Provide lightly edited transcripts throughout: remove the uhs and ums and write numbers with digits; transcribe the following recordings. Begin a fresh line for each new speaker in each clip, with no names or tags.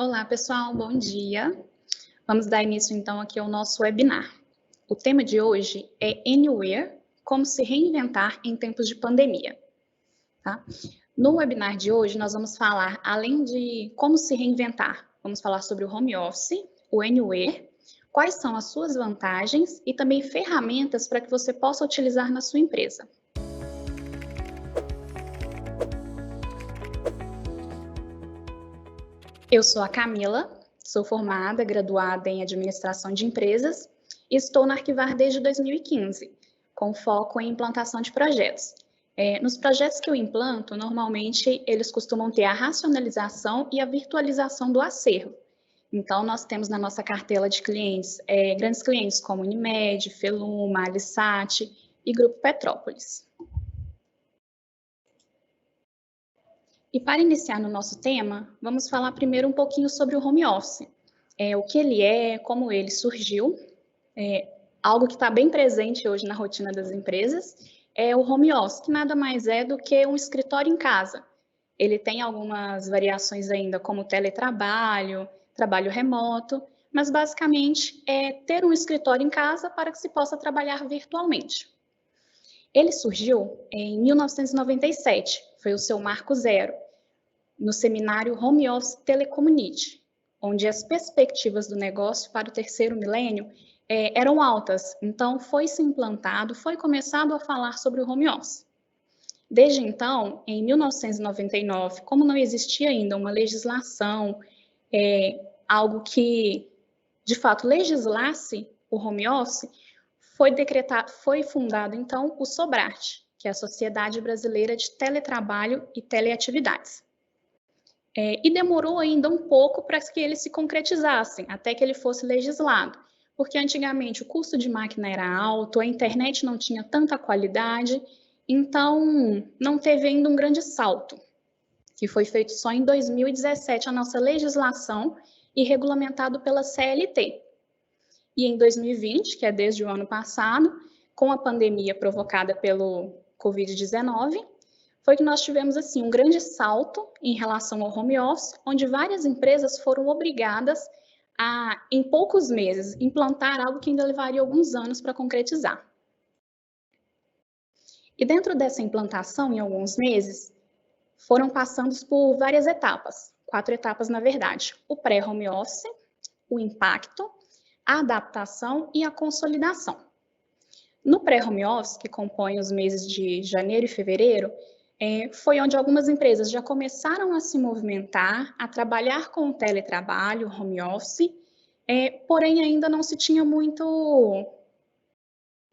Olá, pessoal, bom dia. Vamos dar início, então, aqui ao nosso webinar. O tema de hoje é Anywhere, como se reinventar em tempos de pandemia. Tá? No webinar de hoje, nós vamos falar, além de como se reinventar, vamos falar sobre o home office, o Anywhere, quais são as suas vantagens e também ferramentas para que você possa utilizar na sua empresa. Eu sou a Camila, sou formada, graduada em Administração de Empresas e estou na Arquivar desde 2015, com foco em implantação de projetos. Nos projetos que eu implanto, normalmente eles costumam ter a racionalização e a virtualização do acervo. Então, nós temos na nossa cartela de clientes, grandes clientes como Unimed, Feluma, Alisat e Grupo Petrópolis. E para iniciar no nosso tema, vamos falar primeiro um pouquinho sobre o home office. O que ele é, como ele surgiu, algo que está bem presente hoje na rotina das empresas, é o home office, que nada mais é do que um escritório em casa. Ele tem algumas variações ainda, como teletrabalho, trabalho remoto, mas basicamente é ter um escritório em casa para que se possa trabalhar virtualmente. Ele surgiu em 1997, foi o seu marco zero, no seminário Home Office Telecommunity, onde as perspectivas do negócio para o terceiro milênio eram altas. Então, foi-se implantado, foi começado a falar sobre o home office. Desde então, em 1999, como não existia ainda uma legislação, algo que, de fato, legislasse o home office, foi fundado, então, o SOBRAT, que é a Sociedade Brasileira de Teletrabalho e Teleatividades. E demorou ainda um pouco para que eles se concretizassem, até que ele fosse legislado, porque antigamente o custo de máquina era alto, a internet não tinha tanta qualidade, então não teve ainda um grande salto, que foi feito só em 2017 a nossa legislação e regulamentado pela CLT. E em 2020, que é desde o ano passado, com a pandemia provocada pelo Covid-19, foi que nós tivemos assim um grande salto em relação ao home office, onde várias empresas foram obrigadas a, em poucos meses, implantar algo que ainda levaria alguns anos para concretizar. E dentro dessa implantação, em alguns meses, foram passando por várias etapas, 4 etapas na verdade: o pré-home office, o impacto, a adaptação e a consolidação. No pré-home office, que compõe os meses de janeiro e fevereiro, foi onde algumas empresas já começaram a se movimentar, a trabalhar com o teletrabalho, home office, porém ainda não se tinha muito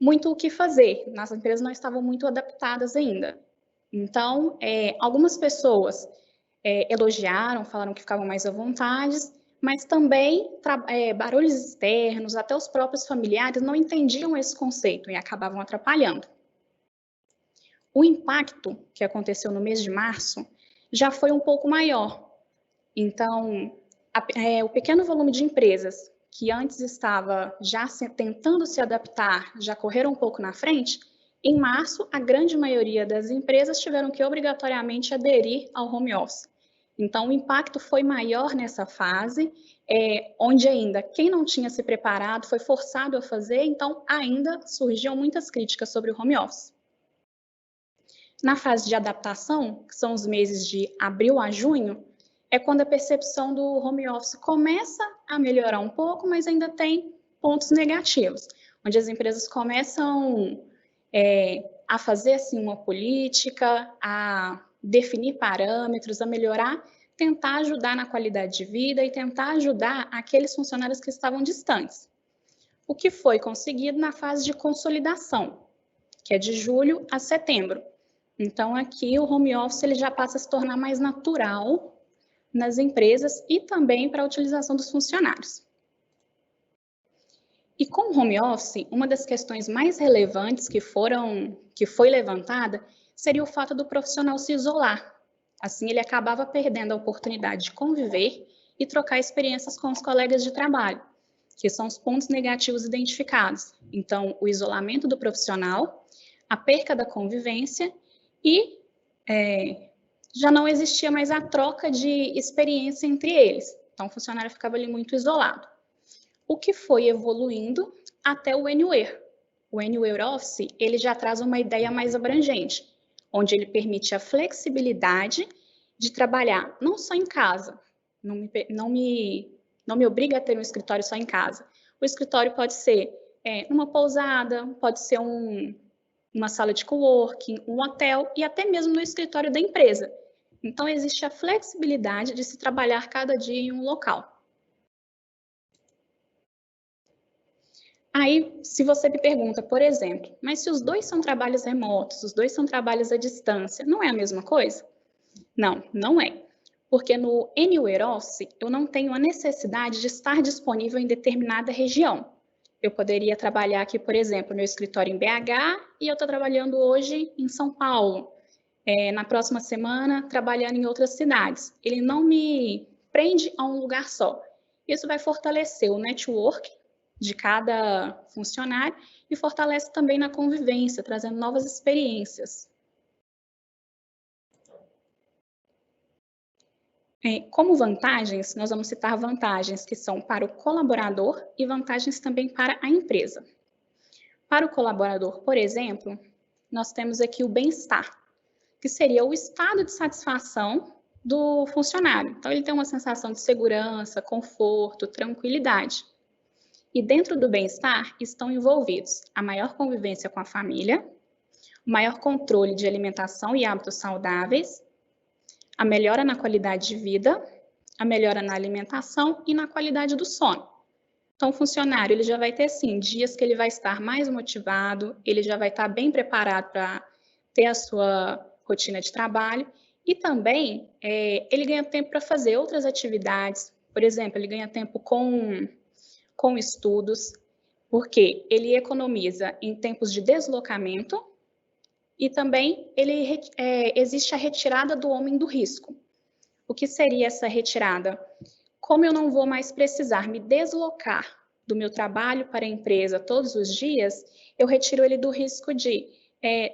o que fazer, as empresas não estavam muito adaptadas ainda. Então, algumas pessoas elogiaram, falaram que ficavam mais à vontade, mas também barulhos externos, até os próprios familiares não entendiam esse conceito e acabavam atrapalhando. O impacto que aconteceu no mês de março já foi um pouco maior. Então, o pequeno volume de empresas que antes estava já tentando se adaptar, já correram um pouco na frente, em março, a grande maioria das empresas tiveram que obrigatoriamente aderir ao home office. Então, o impacto foi maior nessa fase, onde ainda quem não tinha se preparado foi forçado a fazer, então ainda surgiam muitas críticas sobre o home office. Na fase de adaptação, que são os meses de abril a junho, é quando a percepção do home office começa a melhorar um pouco, mas ainda tem pontos negativos, onde as empresas começam a fazer assim, uma política, a definir parâmetros, a melhorar, tentar ajudar na qualidade de vida e tentar ajudar aqueles funcionários que estavam distantes. O que foi conseguido na fase de consolidação, que é de julho a setembro. Então, aqui o home office ele já passa a se tornar mais natural nas empresas e também para a utilização dos funcionários. E com o home office, uma das questões mais relevantes que foi levantada seria o fato do profissional se isolar. Assim, ele acabava perdendo a oportunidade de conviver e trocar experiências com os colegas de trabalho, que são os pontos negativos identificados. Então, o isolamento do profissional, a perca da convivência e já não existia mais a troca de experiência entre eles. Então, o funcionário ficava ali muito isolado. O que foi evoluindo até o Anywhere. O Anywhere Office, ele já traz uma ideia mais abrangente, onde ele permite a flexibilidade de trabalhar não só em casa, não me obriga a ter um escritório só em casa. O escritório pode ser uma pousada, pode ser uma sala de coworking, um hotel e até mesmo no escritório da empresa. Então, existe a flexibilidade de se trabalhar cada dia em um local. Aí, se você me pergunta, por exemplo, mas se os dois são trabalhos remotos, os dois são trabalhos à distância, não é a mesma coisa? Não, não é. Porque no Anywhere Office, eu não tenho a necessidade de estar disponível em determinada região. Eu poderia trabalhar aqui, por exemplo, meu escritório em BH e eu estou trabalhando hoje em São Paulo. Na próxima semana, trabalhando em outras cidades. Ele não me prende a um lugar só. Isso vai fortalecer o network de cada funcionário e fortalece também na convivência, trazendo novas experiências. Como vantagens, nós vamos citar vantagens que são para o colaborador e vantagens também para a empresa. Para o colaborador, por exemplo, nós temos aqui o bem-estar, que seria o estado de satisfação do funcionário. Então, ele tem uma sensação de segurança, conforto, tranquilidade. E dentro do bem-estar estão envolvidos a maior convivência com a família, o maior controle de alimentação e hábitos saudáveis, a melhora na qualidade de vida, a melhora na alimentação e na qualidade do sono. Então, o funcionário ele já vai ter, sim, dias que ele vai estar mais motivado, ele já vai estar bem preparado para ter a sua rotina de trabalho e também ele ganha tempo para fazer outras atividades. Por exemplo, ele ganha tempo com estudos, porque ele economiza em tempos de deslocamento e também existe a retirada do homem do risco. O que seria essa retirada? Como eu não vou mais precisar me deslocar do meu trabalho para a empresa todos os dias, eu retiro ele do risco de,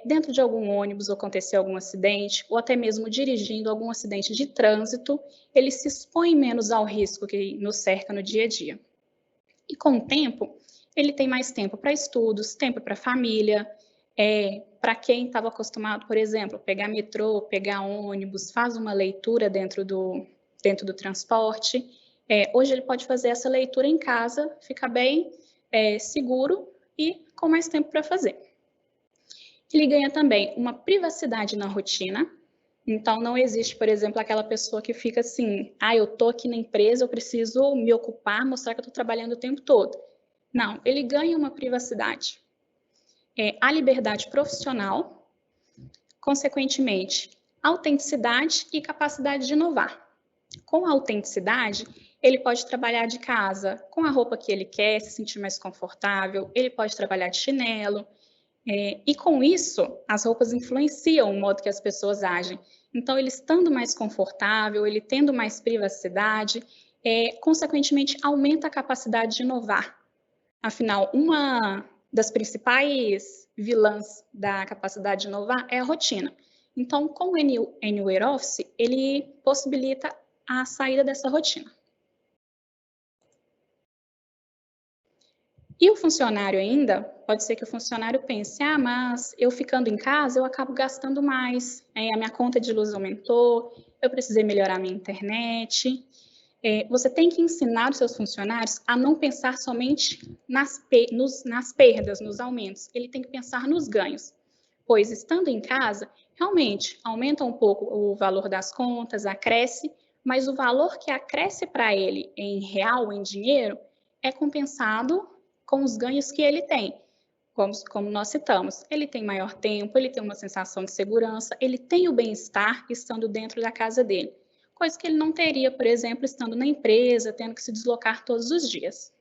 dentro de algum ônibus acontecer algum acidente, ou até mesmo dirigindo algum acidente de trânsito, ele se expõe menos ao risco que nos cerca no dia a dia. E com o tempo, ele tem mais tempo para estudos, tempo para a família, para quem estava acostumado, por exemplo, pegar metrô, pegar ônibus, faz uma leitura dentro do transporte. Hoje ele pode fazer essa leitura em casa, fica bem seguro e com mais tempo para fazer. Ele ganha também uma privacidade na rotina. Então, não existe, por exemplo, aquela pessoa que fica assim, eu estou aqui na empresa, eu preciso me ocupar, mostrar que eu estou trabalhando o tempo todo. Não, ele ganha uma privacidade. A liberdade profissional, consequentemente, autenticidade e capacidade de inovar. Com a autenticidade, ele pode trabalhar de casa com a roupa que ele quer, se sentir mais confortável, ele pode trabalhar de chinelo, e com isso, as roupas influenciam o modo que as pessoas agem. Então, ele estando mais confortável, ele tendo mais privacidade, consequentemente, aumenta a capacidade de inovar. Afinal, uma das principais vilãs da capacidade de inovar é a rotina. Então, com o Anywhere Office, ele possibilita a saída dessa rotina. E o funcionário ainda, pode ser que o funcionário pense, mas eu ficando em casa, eu acabo gastando mais, a minha conta de luz aumentou, eu precisei melhorar a minha internet. Você tem que ensinar os seus funcionários a não pensar somente nas perdas, nos aumentos. Ele tem que pensar nos ganhos, pois estando em casa, realmente aumenta um pouco o valor das contas, acresce, mas o valor que acresce para ele em real, em dinheiro, é compensado com os ganhos que ele tem. Como nós citamos, ele tem maior tempo, ele tem uma sensação de segurança, ele tem o bem-estar estando dentro da casa dele, coisa que ele não teria, por exemplo, estando na empresa, tendo que se deslocar todos os dias.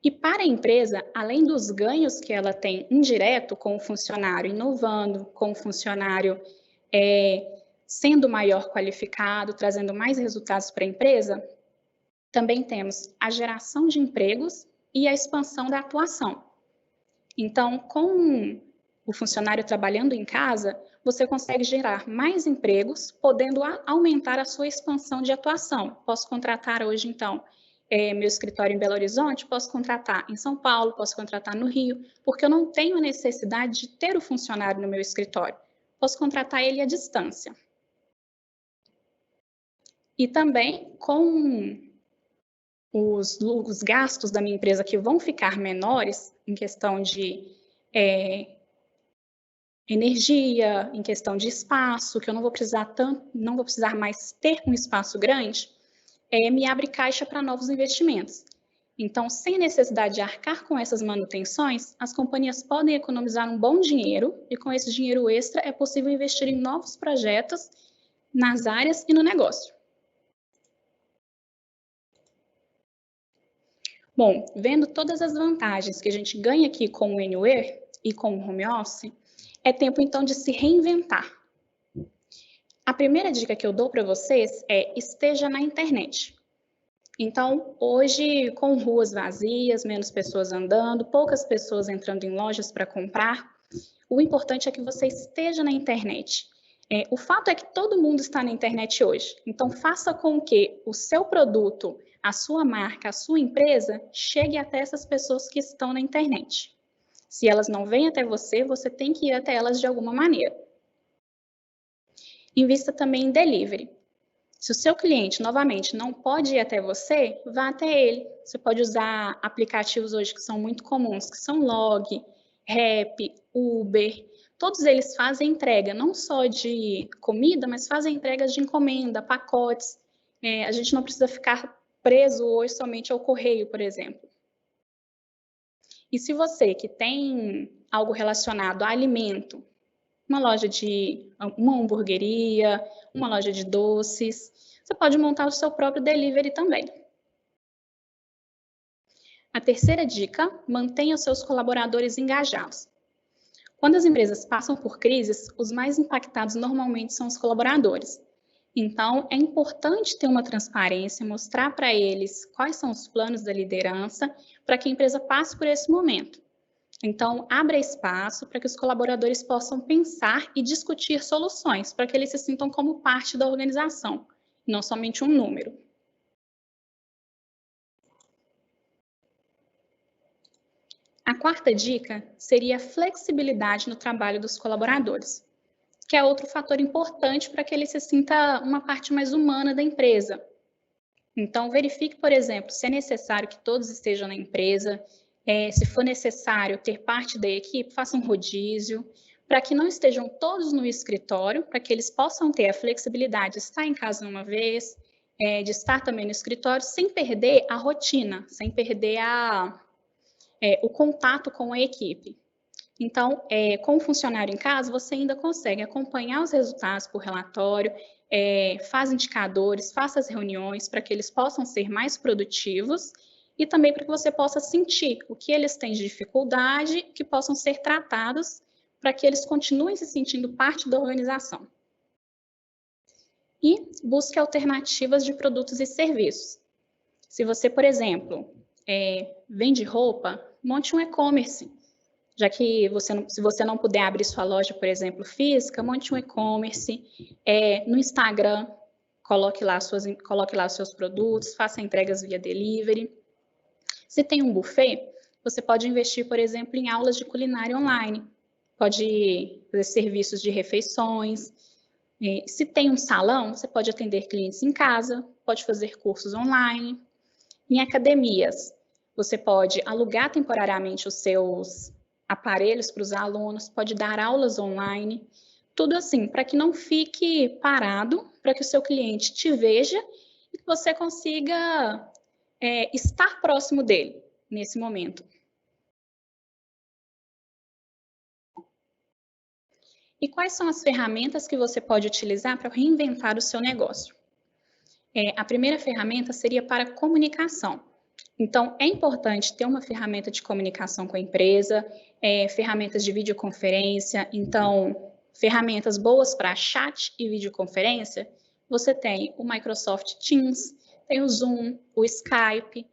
E para a empresa, além dos ganhos que ela tem indireto com o funcionário inovando, com o funcionário sendo maior qualificado, trazendo mais resultados para a empresa, também temos a geração de empregos e a expansão da atuação. Então, com o funcionário trabalhando em casa, você consegue gerar mais empregos, podendo aumentar a sua expansão de atuação. Posso contratar hoje, então, meu escritório em Belo Horizonte, posso contratar em São Paulo, posso contratar no Rio, porque eu não tenho a necessidade de ter o funcionário no meu escritório. Posso contratar ele à distância. E também, com os gastos da minha empresa que vão ficar menores, em questão de energia, em questão de espaço, que eu não vou precisar mais ter um espaço grande, me abre caixa para novos investimentos. Então, sem necessidade de arcar com essas manutenções, as companhias podem economizar um bom dinheiro e com esse dinheiro extra é possível investir em novos projetos nas áreas e no negócio. Bom, vendo todas as vantagens que a gente ganha aqui com o Anywhere e com o Home Office, é tempo então de se reinventar. A primeira dica que eu dou para vocês é esteja na internet. Então, hoje, com ruas vazias, menos pessoas andando, poucas pessoas entrando em lojas para comprar, o importante é que você esteja na internet. O fato é que todo mundo está na internet hoje. Então, faça com que o seu produto, a sua marca, a sua empresa, chegue até essas pessoas que estão na internet. Se elas não vêm até você, você tem que ir até elas de alguma maneira. Invista também em delivery. Se o seu cliente, novamente, não pode ir até você, vá até ele. Você pode usar aplicativos hoje que são muito comuns, que são Log, Rap, Uber. Todos eles fazem entrega, não só de comida, mas fazem entregas de encomenda, pacotes. A gente não precisa ficar preso hoje somente ao correio, por exemplo. E se você que tem algo relacionado a alimento, uma hamburgueria, uma loja de doces, você pode montar o seu próprio delivery também. A terceira dica, mantenha os seus colaboradores engajados. Quando as empresas passam por crises, os mais impactados normalmente são os colaboradores. Então, é importante ter uma transparência, mostrar para eles quais são os planos da liderança para que a empresa passe por esse momento. Então, abra espaço para que os colaboradores possam pensar e discutir soluções, para que eles se sintam como parte da organização, não somente um número. A quarta dica seria a flexibilidade no trabalho dos colaboradores, que é outro fator importante para que ele se sinta uma parte mais humana da empresa. Então, verifique, por exemplo, se é necessário que todos estejam na empresa, se for necessário ter parte da equipe, faça um rodízio, para que não estejam todos no escritório, para que eles possam ter a flexibilidade de estar em casa uma vez, de estar também no escritório, sem perder a rotina, sem perder o contato com a equipe. Então, com o funcionário em casa, você ainda consegue acompanhar os resultados por relatório, faz indicadores, faça as reuniões para que eles possam ser mais produtivos e também para que você possa sentir o que eles têm de dificuldade, que possam ser tratados para que eles continuem se sentindo parte da organização. E busque alternativas de produtos e serviços. Se você, por exemplo, vende roupa, monte um e-commerce. Já que se você não puder abrir sua loja, por exemplo, física, monte um e-commerce, no Instagram, coloque lá os seus produtos, faça entregas via delivery. Se tem um buffet, você pode investir, por exemplo, em aulas de culinária online, pode fazer serviços de refeições. Se tem um salão, você pode atender clientes em casa, pode fazer cursos online. Em academias, você pode alugar temporariamente os seus aparelhos para os alunos, pode dar aulas online, tudo assim, para que não fique parado, para que o seu cliente te veja e que você consiga estar próximo dele nesse momento. E quais são as ferramentas que você pode utilizar para reinventar o seu negócio? A primeira ferramenta seria para comunicação. Então, é importante ter uma ferramenta de comunicação com a empresa, ferramentas de videoconferência. Então, ferramentas boas para chat e videoconferência, você tem o Microsoft Teams, tem o Zoom, o Skype,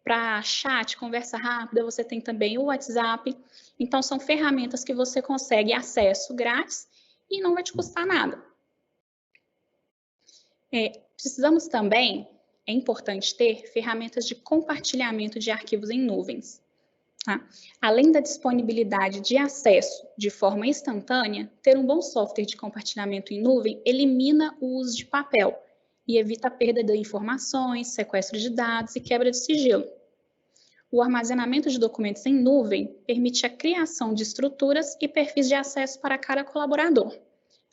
Para chat, conversa rápida, você tem também o WhatsApp. Então, são ferramentas que você consegue acesso grátis e não vai te custar nada. Precisamos também, é importante ter ferramentas de compartilhamento de arquivos em nuvens. Tá? Além da disponibilidade de acesso de forma instantânea, ter um bom software de compartilhamento em nuvem elimina o uso de papel e evita a perda de informações, sequestro de dados e quebra de sigilo. O armazenamento de documentos em nuvem permite a criação de estruturas e perfis de acesso para cada colaborador,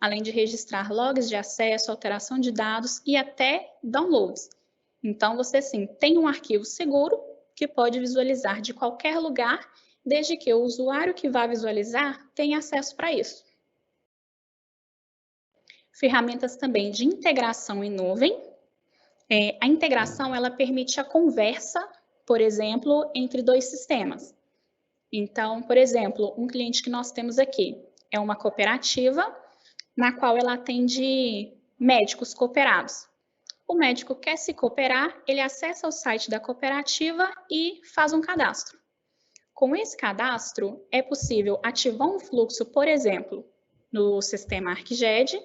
além de registrar logs de acesso, alteração de dados e até downloads. Então, você sim tem um arquivo seguro que pode visualizar de qualquer lugar, desde que o usuário que vai visualizar tenha acesso para isso. Ferramentas também de integração em nuvem. A integração ela permite a conversa, por exemplo, entre dois sistemas. Então, por exemplo, um cliente que nós temos aqui é uma cooperativa na qual ela atende médicos cooperados. O médico quer se cooperar, ele acessa o site da cooperativa e faz um cadastro. Com esse cadastro, é possível ativar um fluxo, por exemplo, no sistema ArcGED,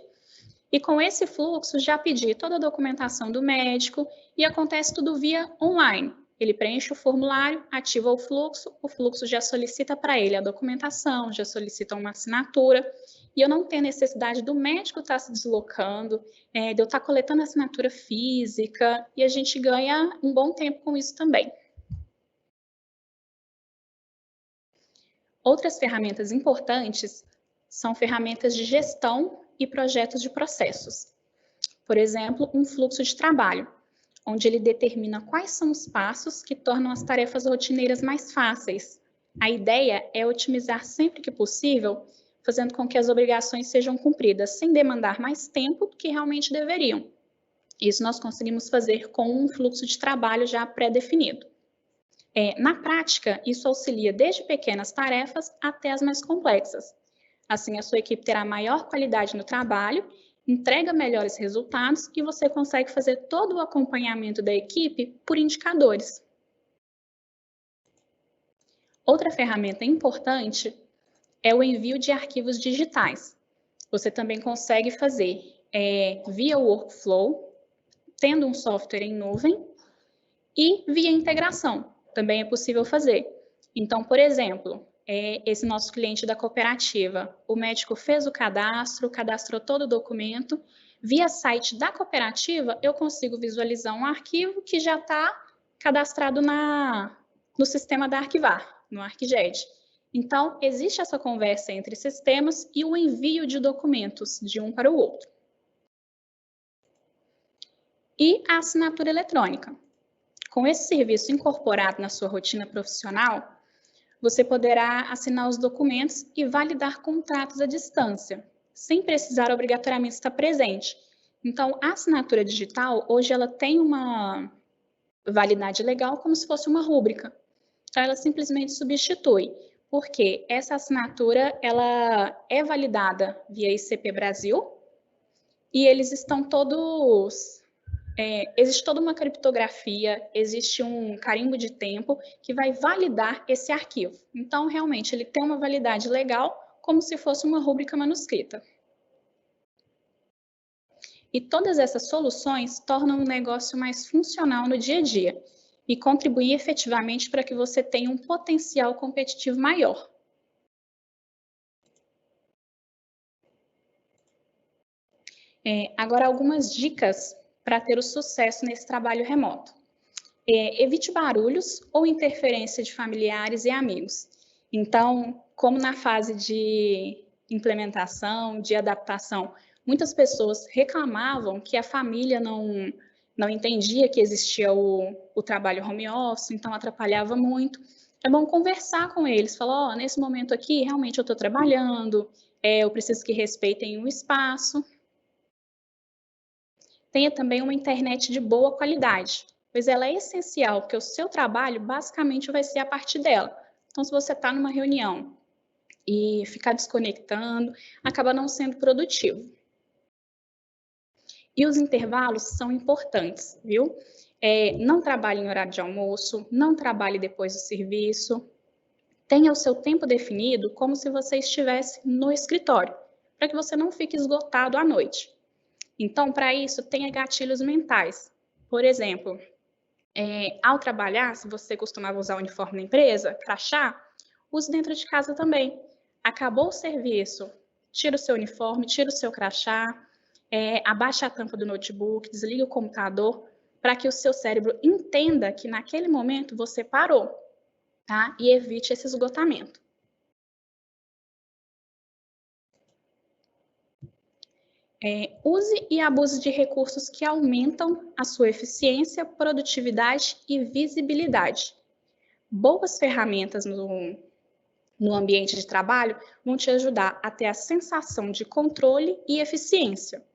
e com esse fluxo já pedir toda a documentação do médico e acontece tudo via online. Ele preenche o formulário, ativa o fluxo já solicita para ele a documentação, já solicita uma assinatura, e eu não tenho necessidade do médico estar se deslocando, de eu estar coletando assinatura física, e a gente ganha um bom tempo com isso também. Outras ferramentas importantes são ferramentas de gestão e projetos de processos. Por exemplo, um fluxo de trabalho, onde ele determina quais são os passos que tornam as tarefas rotineiras mais fáceis. A ideia é otimizar sempre que possível, fazendo com que as obrigações sejam cumpridas sem demandar mais tempo do que realmente deveriam. Isso nós conseguimos fazer com um fluxo de trabalho já pré-definido. Na prática, isso auxilia desde pequenas tarefas até as mais complexas. Assim, a sua equipe terá maior qualidade no trabalho, entrega melhores resultados e você consegue fazer todo o acompanhamento da equipe por indicadores. Outra ferramenta importante é o envio de arquivos digitais. Você também consegue fazer via workflow, tendo um software em nuvem, e via integração, também é possível fazer. Então, por exemplo, esse nosso cliente da cooperativa, o médico fez o cadastro, cadastrou todo o documento, via site da cooperativa, eu consigo visualizar um arquivo que já está cadastrado no sistema da Arquivar, no ArcGED. Então, existe essa conversa entre sistemas e o envio de documentos de um para o outro. E a assinatura eletrônica. Com esse serviço incorporado na sua rotina profissional, você poderá assinar os documentos e validar contratos à distância, sem precisar obrigatoriamente estar presente. Então, a assinatura digital, hoje, ela tem uma validade legal como se fosse uma rúbrica. Então, ela simplesmente substitui, porque essa assinatura ela é validada via ICP Brasil e eles estão todos... existe toda uma criptografia, existe um carimbo de tempo que vai validar esse arquivo. Então, realmente, ele tem uma validade legal, como se fosse uma rúbrica manuscrita. E todas essas soluções tornam o negócio mais funcional no dia a dia e contribuem efetivamente para que você tenha um potencial competitivo maior. Agora, algumas dicas para ter o sucesso nesse trabalho remoto. Evite barulhos ou interferência de familiares e amigos. Então, como na fase de implementação, de adaptação, muitas pessoas reclamavam que a família não entendia que existia o trabalho home office, então atrapalhava muito. É bom conversar com eles, falar, nesse momento aqui, realmente eu estou trabalhando, eu preciso que respeitem o espaço. Tenha também uma internet de boa qualidade, pois ela é essencial, porque o seu trabalho basicamente vai ser a partir dela. Então, se você está numa reunião e ficar desconectando, acaba não sendo produtivo. E os intervalos são importantes, viu? Não trabalhe em horário de almoço, não trabalhe depois do serviço. Tenha o seu tempo definido como se você estivesse no escritório, para que você não fique esgotado à noite. Então, para isso, tenha gatilhos mentais. Por exemplo, ao trabalhar, se você costumava usar o uniforme na empresa, crachá, use dentro de casa também. Acabou o serviço, tira o seu uniforme, tira o seu crachá, abaixa a tampa do notebook, desliga o computador, para que o seu cérebro entenda que naquele momento você parou, tá? E evite esse esgotamento. Use e abuse de recursos que aumentam a sua eficiência, produtividade e visibilidade. Boas ferramentas no ambiente de trabalho vão te ajudar a ter a sensação de controle e eficiência.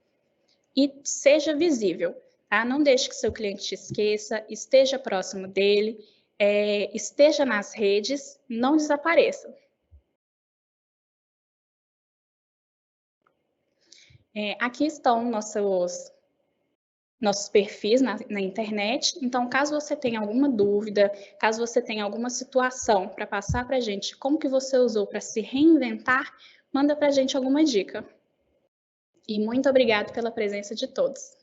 E seja visível, tá? Não deixe que seu cliente te esqueça, esteja próximo dele, esteja nas redes, não desapareça. Aqui estão nossos perfis na internet. Então, caso você tenha alguma dúvida, caso você tenha alguma situação para passar para a gente, como que você usou para se reinventar, manda para a gente alguma dica. E muito obrigada pela presença de todos.